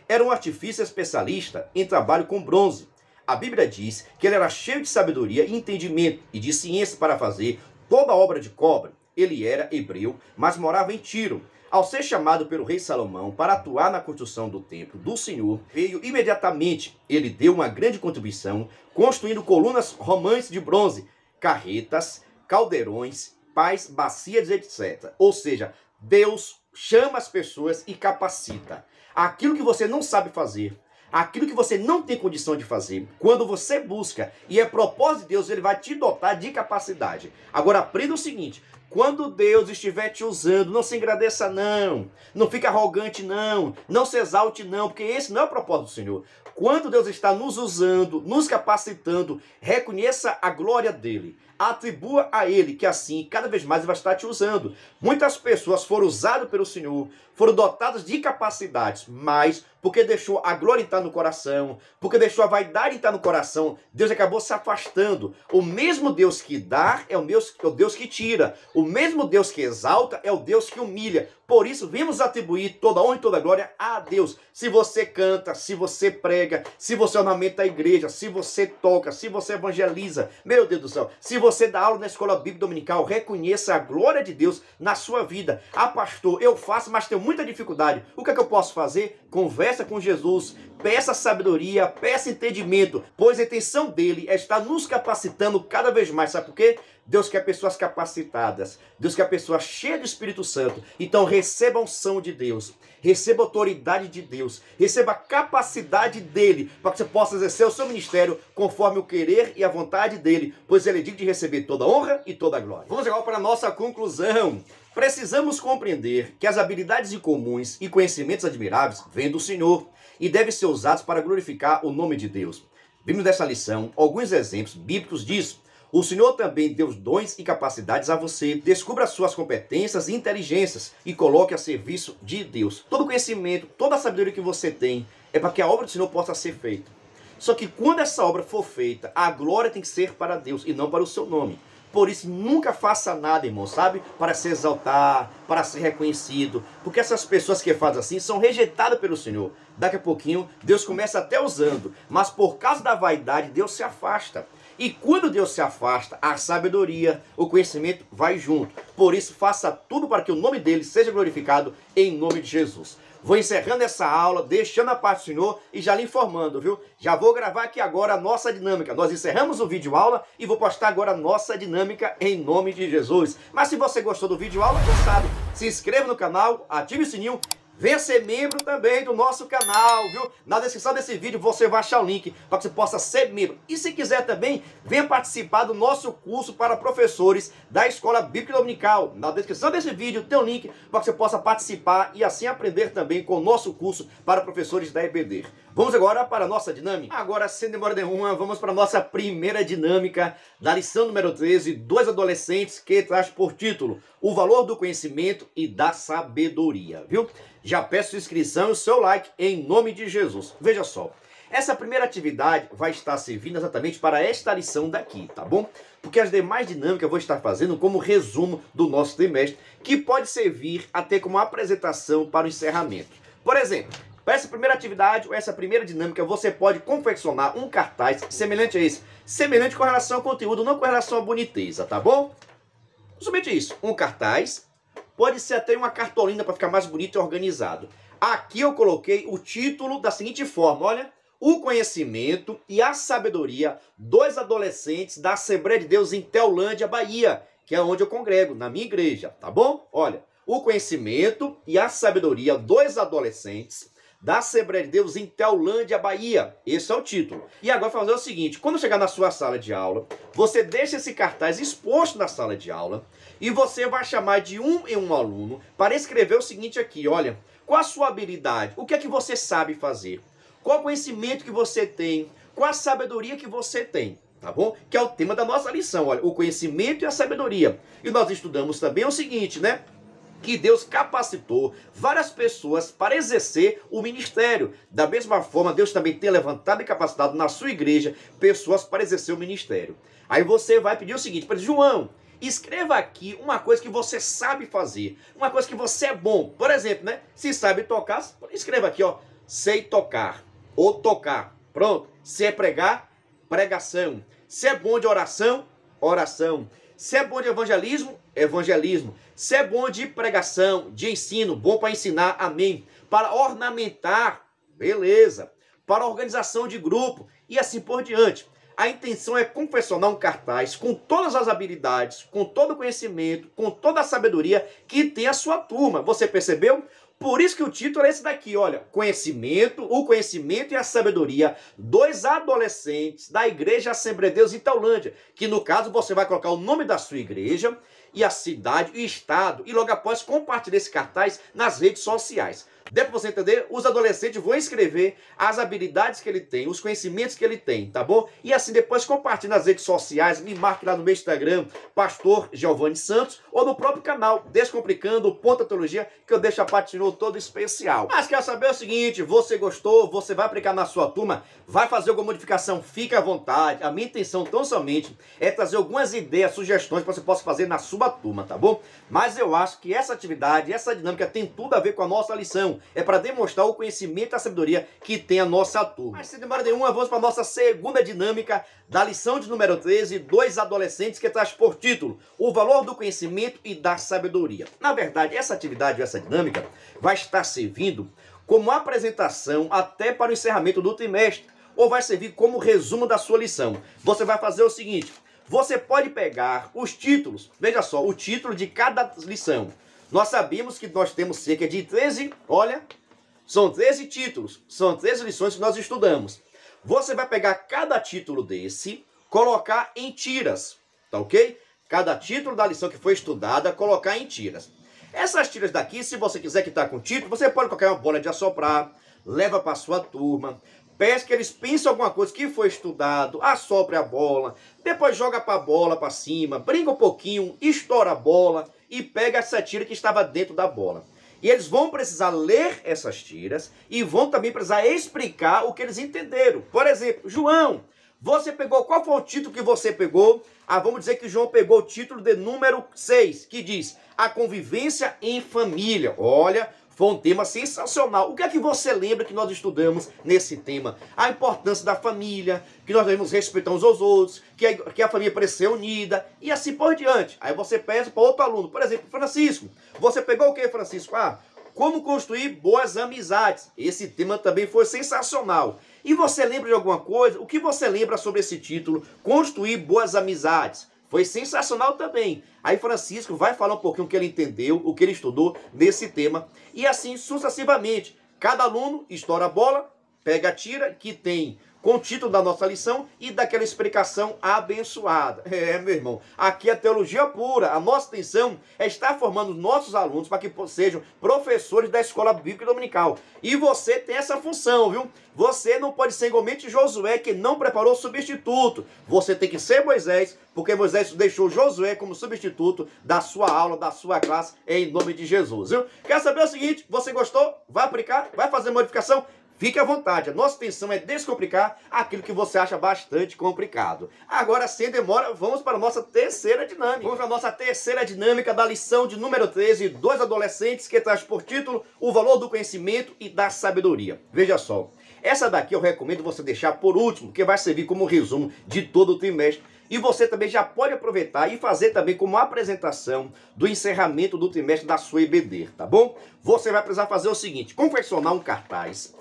Era um artífice especialista em trabalho com bronze. A Bíblia diz que ele era cheio de sabedoria e entendimento e de ciência para fazer toda a obra de cobre. Ele era hebreu, mas morava em Tiro. Ao ser chamado pelo rei Salomão para atuar na construção do templo do Senhor, veio imediatamente. Ele deu uma grande contribuição, construindo colunas romances de bronze, carretas, caldeirões, pás, bacias, etc. Ou seja, Deus chama as pessoas e capacita. Aquilo que você não sabe fazer, aquilo que você não tem condição de fazer, quando você busca e é propósito de Deus, ele vai te dotar de capacidade. Agora aprenda o seguinte: quando Deus estiver te usando, não se engrandeça não, não fique arrogante não se exalte não, porque esse não é o propósito do Senhor. Quando Deus está nos usando, nos capacitando, reconheça a glória dele. Atribua a ele, que assim, cada vez mais ele vai estar te usando. Muitas pessoas foram usadas pelo Senhor, foram dotadas de capacidades, mas porque deixou a glória entrar no coração, porque deixou a vaidade entrar no coração, Deus acabou se afastando. O mesmo Deus que dá é o Deus que tira. O mesmo Deus que exalta é o Deus que humilha. Por isso, vimos atribuir toda a honra e toda a glória a Deus. Se você canta, se você prega, se você ornamenta a igreja, se você toca, se você evangeliza, meu Deus do céu, se você dá aula na escola bíblica dominical, reconheça a glória de Deus na sua vida. Ah, pastor, eu faço, mas tenho muita dificuldade. O que é que eu posso fazer? Conversa com Jesus, peça sabedoria, peça entendimento, pois a intenção dele é estar nos capacitando cada vez mais. Sabe por quê? Deus quer pessoas capacitadas, Deus quer pessoas cheias do Espírito Santo. Então receba a unção de Deus, receba a autoridade de Deus, receba a capacidade dele, para que você possa exercer o seu ministério conforme o querer e a vontade dele, pois ele é digno de receber toda a honra e toda a glória. Vamos agora para a nossa conclusão. Precisamos compreender que as habilidades incomuns e conhecimentos admiráveis vêm do Senhor e devem ser usados para glorificar o nome de Deus. Vimos nessa lição alguns exemplos bíblicos disso. O Senhor também deu dons e capacidades a você. Descubra suas competências e inteligências e coloque a serviço de Deus. Todo conhecimento, toda a sabedoria que você tem é para que a obra do Senhor possa ser feita. Só que quando essa obra for feita, a glória tem que ser para Deus e não para o seu nome. Por isso, nunca faça nada, irmão, sabe? Para se exaltar, para ser reconhecido. Porque essas pessoas que fazem assim são rejeitadas pelo Senhor. Daqui a pouquinho, Deus começa até usando. Mas por causa da vaidade, Deus se afasta. E quando Deus se afasta, a sabedoria, o conhecimento vai junto. Por isso, faça tudo para que o nome dele seja glorificado em nome de Jesus. Vou encerrando essa aula, deixando a parte do Senhor e já lhe informando, viu? Já vou gravar aqui agora a nossa dinâmica. Nós encerramos o vídeo aula e vou postar agora a nossa dinâmica em nome de Jesus. Mas se você gostou do vídeo aula, já sabe, se inscreva no canal, ative o sininho. Venha ser membro também do nosso canal, viu? Na descrição desse vídeo você vai achar o link para que você possa ser membro. E se quiser também, venha participar do nosso curso para professores da Escola Bíblica Dominical. Na descrição desse vídeo tem um link para que você possa participar e assim aprender também com o nosso curso para professores da EBD. Vamos agora para a nossa dinâmica. Agora, sem demora nenhuma, vamos para a nossa primeira dinâmica da lição número 13, dois adolescentes, que traz por título o valor do conhecimento e da sabedoria, viu? Já peço sua inscrição e o seu like em nome de Jesus. Veja só, essa primeira atividade vai estar servindo exatamente para esta lição daqui, tá bom? Porque as demais dinâmicas eu vou estar fazendo como resumo do nosso trimestre, que pode servir até como apresentação para o encerramento. Por exemplo, para essa primeira atividade ou essa primeira dinâmica, você pode confeccionar um cartaz semelhante a esse. Semelhante com relação ao conteúdo, não com relação à boniteza, tá bom? Somente isso, um cartaz, pode ser até uma cartolina para ficar mais bonito e organizado. Aqui eu coloquei o título da seguinte forma, olha: o conhecimento e a sabedoria dos adolescentes da Assembleia de Deus em Teolândia, Bahia, que é onde eu congrego, na minha igreja, tá bom? Olha, o conhecimento e a sabedoria dos adolescentes da Assembleia de Deus em Teolândia, Bahia. Esse é o título. E agora fazer o seguinte: quando chegar na sua sala de aula, você deixa esse cartaz exposto na sala de aula e você vai chamar de um em um aluno para escrever o seguinte aqui, olha: qual a sua habilidade? O que é que você sabe fazer? Qual o conhecimento que você tem? Qual a sabedoria que você tem? Tá bom? Que é o tema da nossa lição, olha, o conhecimento e a sabedoria. E nós estudamos também o seguinte, né? Que Deus capacitou várias pessoas para exercer o ministério. Da mesma forma, Deus também tem levantado e capacitado na sua igreja pessoas para exercer o ministério. Aí você vai pedir o seguinte para João: escreva aqui uma coisa que você sabe fazer, uma coisa que você é bom. Por exemplo, né? Se sabe tocar, escreva aqui, ó: sei tocar, ou tocar. Pronto. Se é pregar, pregação. Se é bom de oração, oração. Se é bom de evangelismo, evangelismo. Se é bom de pregação, de ensino, bom para ensinar, amém. Para ornamentar, beleza. Para organização de grupo e assim por diante. A intenção é confeccionar um cartaz com todas as habilidades, com todo o conhecimento, com toda a sabedoria que tem a sua turma. Você percebeu? Por isso que o título é esse daqui, olha. O conhecimento e a sabedoria dos adolescentes da Igreja Assembleia de Deus Itaulândia. Que no caso você vai colocar o nome da sua igreja e a cidade e estado. E logo após compartilhar esse cartaz nas redes sociais. Deu para você entender? Os adolescentes vão escrever as habilidades que ele tem, os conhecimentos que ele tem, tá bom? E assim depois compartilhe nas redes sociais, me marque lá no meu Instagram, Pastor Giovanni Santos, ou no próprio canal Descomplicando Ponta Teologia, que eu deixo a parte no todo especial. Mas quero saber o seguinte, você gostou, você vai aplicar na sua turma, vai fazer alguma modificação, fica à vontade. A minha intenção tão somente é trazer algumas ideias, sugestões que você possa fazer na sua turma, tá bom? Mas eu acho que essa atividade, essa dinâmica tem tudo a ver com a nossa lição. É para demonstrar o conhecimento e a sabedoria que tem a nossa turma. Mas sem demora nenhuma, vamos para a nossa segunda dinâmica da lição de número 13, dois adolescentes, que traz por título o valor do conhecimento e da sabedoria. Na verdade, essa atividade, essa dinâmica, vai estar servindo como apresentação até para o encerramento do trimestre, ou vai servir como resumo da sua lição. Você vai fazer o seguinte, você pode pegar os títulos, veja só, o título de cada lição. Nós sabemos que nós temos cerca de 13, olha, são 13 títulos, são 13 lições que nós estudamos. Você vai pegar cada título desse, colocar em tiras, tá ok? Cada título da lição que foi estudada, colocar em tiras. Essas tiras daqui, se você quiser que tá com título, você pode colocar uma bola de assoprar, leva para sua turma, peça que eles pensem alguma coisa que foi estudado, assopre a bola, depois joga para a bola para cima, brinca um pouquinho, estoura a bola e pega essa tira que estava dentro da bola. E eles vão precisar ler essas tiras e vão também precisar explicar o que eles entenderam. Por exemplo, João, você pegou, qual foi o título que você pegou? Vamos dizer que João pegou o título de número 6, que diz a convivência em família. Olha, foi um tema sensacional. O que é que você lembra que nós estudamos nesse tema? A importância da família, que nós devemos respeitar uns aos outros, que a família precisa ser unida, e assim por diante. Aí você pede para outro aluno, por exemplo, Francisco. Você pegou o que, Francisco? Como construir boas amizades. Esse tema também foi sensacional. E você lembra de alguma coisa? O que você lembra sobre esse título? Construir boas amizades. Foi sensacional também. Aí Francisco vai falar um pouquinho o que ele entendeu, o que ele estudou nesse tema. E assim sucessivamente. Cada aluno estoura a bola, pega a tira que tem com o título da nossa lição e daquela explicação abençoada. Meu irmão, aqui é teologia pura. A nossa intenção é estar formando nossos alunos para que sejam professores da escola bíblica dominical. E você tem essa função, viu? Você não pode ser igualmente Josué, que não preparou substituto. Você tem que ser Moisés, porque Moisés deixou Josué como substituto da sua aula, da sua classe, em nome de Jesus, viu? Quer saber o seguinte? Você gostou? Vai aplicar? Vai fazer modificação? Fique à vontade, a nossa intenção é descomplicar aquilo que você acha bastante complicado. Agora, sem demora, vamos para a nossa terceira dinâmica. Vamos para a nossa terceira dinâmica da lição de número 13, dois adolescentes, que traz por título o valor do conhecimento e da sabedoria. Veja só, essa daqui eu recomendo você deixar por último, que vai servir como resumo de todo o trimestre. E você também já pode aproveitar e fazer também como apresentação do encerramento do trimestre da sua EBD, tá bom? Você vai precisar fazer o seguinte, confeccionar um cartaz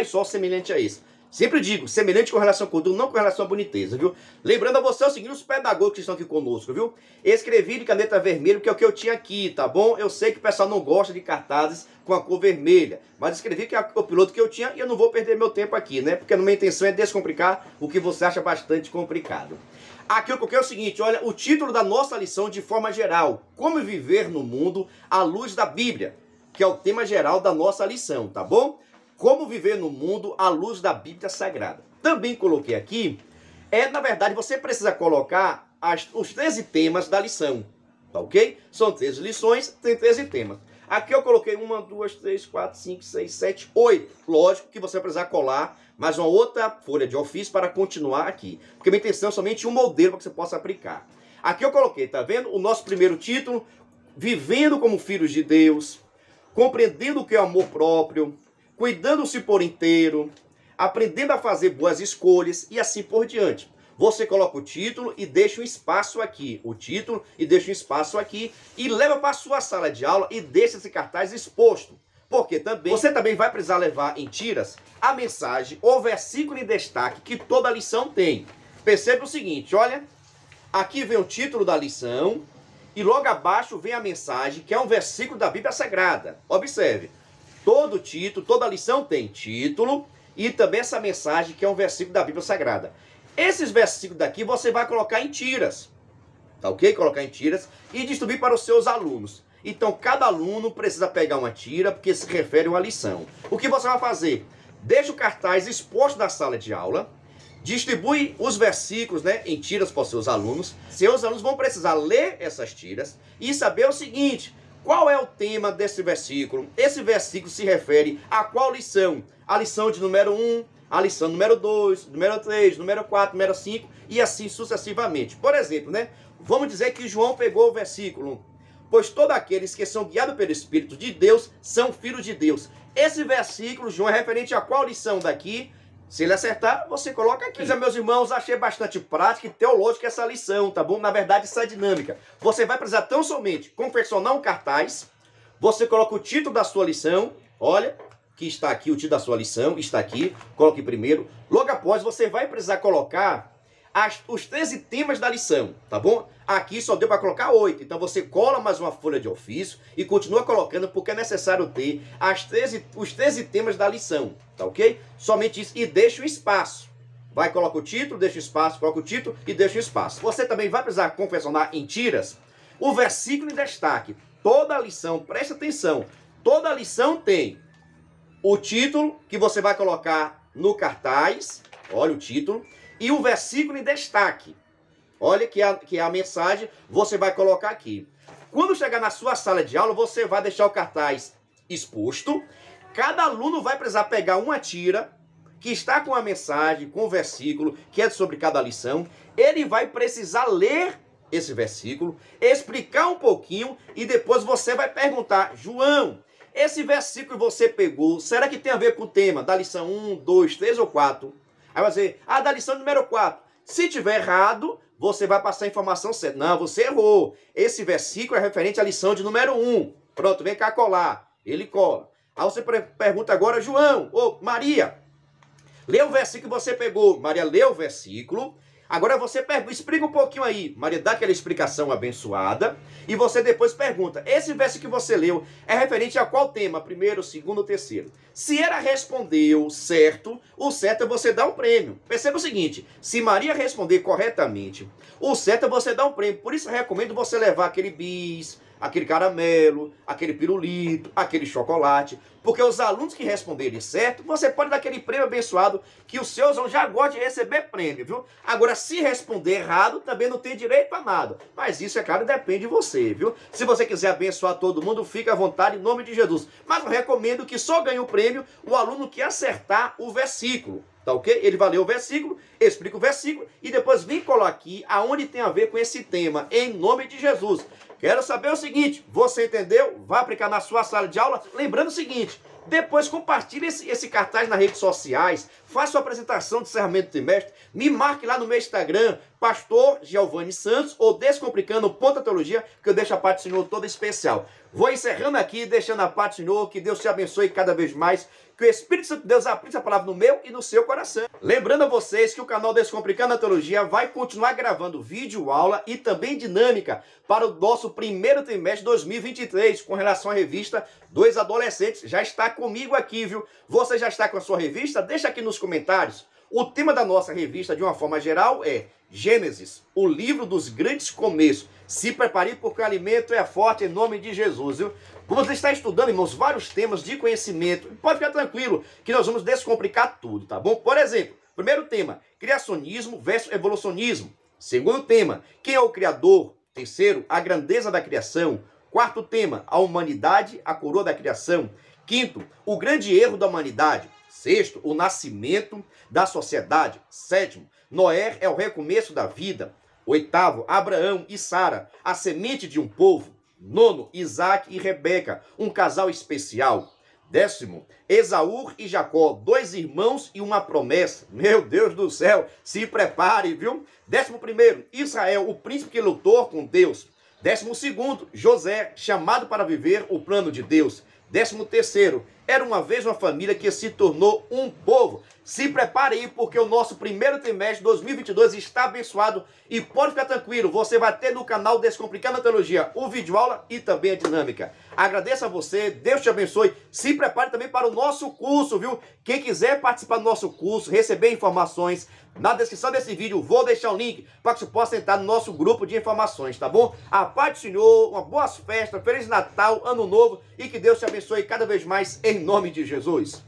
só semelhante a esse. Sempre digo, semelhante com relação a conteúdo, não com relação à boniteza, viu? Lembrando a você o seguinte, os pedagogos que estão aqui conosco, viu? Escrevi de caneta vermelha, que é o que eu tinha aqui, tá bom? Eu sei que o pessoal não gosta de cartazes com a cor vermelha, mas escrevi que é o piloto que eu tinha e eu não vou perder meu tempo aqui, né? Porque a minha intenção é descomplicar o que você acha bastante complicado. Aqui eu coloquei o seguinte, olha, o título da nossa lição de forma geral, como viver no mundo à luz da Bíblia, que é o tema geral da nossa lição, tá bom? Como viver no mundo à luz da Bíblia Sagrada. Também coloquei aqui, na verdade, você precisa colocar os 13 temas da lição, tá ok? São 13 lições, tem 13 temas. Aqui eu coloquei 1, 2, 3, 4, 5, 6, 7, 8. Lógico que você vai precisar colar mais uma outra folha de ofício para continuar aqui. Porque minha intenção é somente um modelo para que você possa aplicar. Aqui eu coloquei, tá vendo? O nosso primeiro título, Vivendo como Filhos de Deus, Compreendendo o que é o amor próprio, Cuidando-se por inteiro, Aprendendo a fazer boas escolhas e assim por diante. você coloca o título e deixa um espaço aqui. O título e deixa um espaço aqui e leva para a sua sala de aula e deixa esse cartaz exposto. Porque você também vai precisar levar em tiras a mensagem ou versículo em destaque que toda lição tem. Perceba o seguinte, olha, aqui vem o título da lição e logo abaixo vem a mensagem, que é um versículo da Bíblia Sagrada. Observe, todo título, toda lição tem título e também essa mensagem, que é um versículo da Bíblia Sagrada. Esses versículos daqui você vai colocar em tiras, tá ok? Colocar em tiras e distribuir para os seus alunos. Então, cada aluno precisa pegar uma tira, porque se refere a uma lição. O que você vai fazer? Deixa o cartaz exposto na sala de aula, distribui os versículos, né, em tiras para os seus alunos. Seus alunos vão precisar ler essas tiras e saber o seguinte: qual é o tema desse versículo? Esse versículo se refere a qual lição? A lição de número 1, a lição número 2, número 3, número 4, número 5 e assim sucessivamente. Por exemplo, né, vamos dizer que João pegou o versículo: pois todos aqueles que são guiados pelo Espírito de Deus são filhos de Deus. Esse versículo, João, é referente a qual lição daqui? Se ele acertar, você coloca aqui. Mas, meus irmãos, achei bastante prática e teológica essa lição, tá bom? Na verdade, essa dinâmica. Você vai precisar tão somente confeccionar um cartaz, você coloca o título da sua lição, olha, que está aqui, o título da sua lição, está aqui, coloque primeiro. Logo após, você vai precisar colocar os 13 temas da lição, tá bom? Aqui só deu para colocar 8, então você cola mais uma folha de ofício e continua colocando, porque é necessário ter os 13 temas da lição, tá ok? Somente isso, e deixa o espaço. Vai, coloca o título, deixa o espaço, coloca o título e deixa o espaço. Você também vai precisar confeccionar em tiras o versículo em destaque. Toda a lição, preste atenção, toda a lição tem o título que você vai colocar no cartaz, olha o título, e o versículo em destaque. Olha que é a mensagem, você vai colocar aqui. Quando chegar na sua sala de aula, você vai deixar o cartaz exposto. Cada aluno vai precisar pegar uma tira que está com a mensagem, com o versículo, que é sobre cada lição. Ele vai precisar ler esse versículo, explicar um pouquinho e depois você vai perguntar: João, esse versículo que você pegou, será que tem a ver com o tema da lição 1, 2, 3 ou 4? Aí vai dizer: da lição número 4. Se tiver errado, você vai passar a informação certa. Não, você errou. Esse versículo é referente à lição de número 1. Pronto, vem cá colar. Ele cola. Aí você pergunta agora: João, ou Maria, lê o versículo que você pegou. Maria lê o versículo. Agora você explica um pouquinho aí. Maria dá aquela explicação abençoada. E você depois pergunta: esse versículo que você leu é referente a qual tema? Primeiro, segundo, terceiro. Se ela respondeu certo, o certo é você dar um prêmio. Perceba o seguinte: se Maria responder corretamente, o certo é você dar um prêmio. Por isso eu recomendo você levar aquele bis, aquele caramelo, aquele pirulito, aquele chocolate. Porque os alunos que responderem certo, você pode dar aquele prêmio abençoado que os seus alunos já gostam de receber prêmio, viu? Agora, se responder errado, também não tem direito a nada. Mas isso, é claro, depende de você, viu? Se você quiser abençoar todo mundo, fica à vontade em nome de Jesus. Mas eu recomendo que só ganhe o prêmio o aluno que acertar o versículo. Tá ok? Ele vai ler o versículo, explica o versículo e depois vem colar aqui aonde tem a ver com esse tema, em nome de Jesus. Quero saber o seguinte: você entendeu? Vai aplicar na sua sala de aula. Lembrando o seguinte: depois compartilhe esse cartaz nas redes sociais, faça sua apresentação de encerramento do trimestre, me marque lá no meu Instagram, Pastor Giovanni Santos, ou Descomplicando Ponta Teologia, que eu deixo a parte do Senhor toda especial. Vou encerrando aqui, deixando a parte do Senhor, que Deus te abençoe cada vez mais, que o Espírito Santo de Deus aplique a palavra no meu e no seu coração. Lembrando a vocês que o canal Descomplicando a Teologia vai continuar gravando vídeo aula e também dinâmica para o nosso primeiro trimestre de 2023, com relação à revista Dois Adolescentes. Já está comigo aqui, viu? Você já está com a sua revista? Deixa aqui nos comentários. O tema da nossa revista, de uma forma geral, é Gênesis, o livro dos grandes começos. Se prepare porque o alimento é forte em nome de Jesus, viu? Você está estudando, irmãos, vários temas de conhecimento. Pode ficar tranquilo que nós vamos descomplicar tudo, tá bom? Por exemplo, primeiro tema, criacionismo versus evolucionismo. Segundo tema, quem é o Criador? Terceiro, a grandeza da criação. Quarto tema, a humanidade, a coroa da criação. Quinto, o grande erro da humanidade. Sexto, o nascimento da sociedade. Sétimo, Noé é o recomeço da vida. Oitavo, Abraão e Sara, a semente de um povo. Nono, Isaac e Rebeca, um casal especial. Décimo, Esaú e Jacó, 2 irmãos e uma promessa. Meu Deus do céu, se prepare, viu? 11º, Israel, o príncipe que lutou com Deus. 12º, José, chamado para viver o plano de Deus. 13º, era uma vez uma família que se tornou um povo. Se prepare aí, porque o nosso primeiro trimestre de 2022 está abençoado e pode ficar tranquilo, você vai ter no canal Descomplicando a Teologia o vídeo aula e também a dinâmica. Agradeço a você, Deus te abençoe. Se prepare também para o nosso curso, viu? Quem quiser participar do nosso curso, receber informações, na descrição desse vídeo vou deixar o link para que você possa entrar no nosso grupo de informações, tá bom? A paz do Senhor, uma boas festas, Feliz Natal, Ano Novo e que Deus te abençoe cada vez mais em nome de Jesus.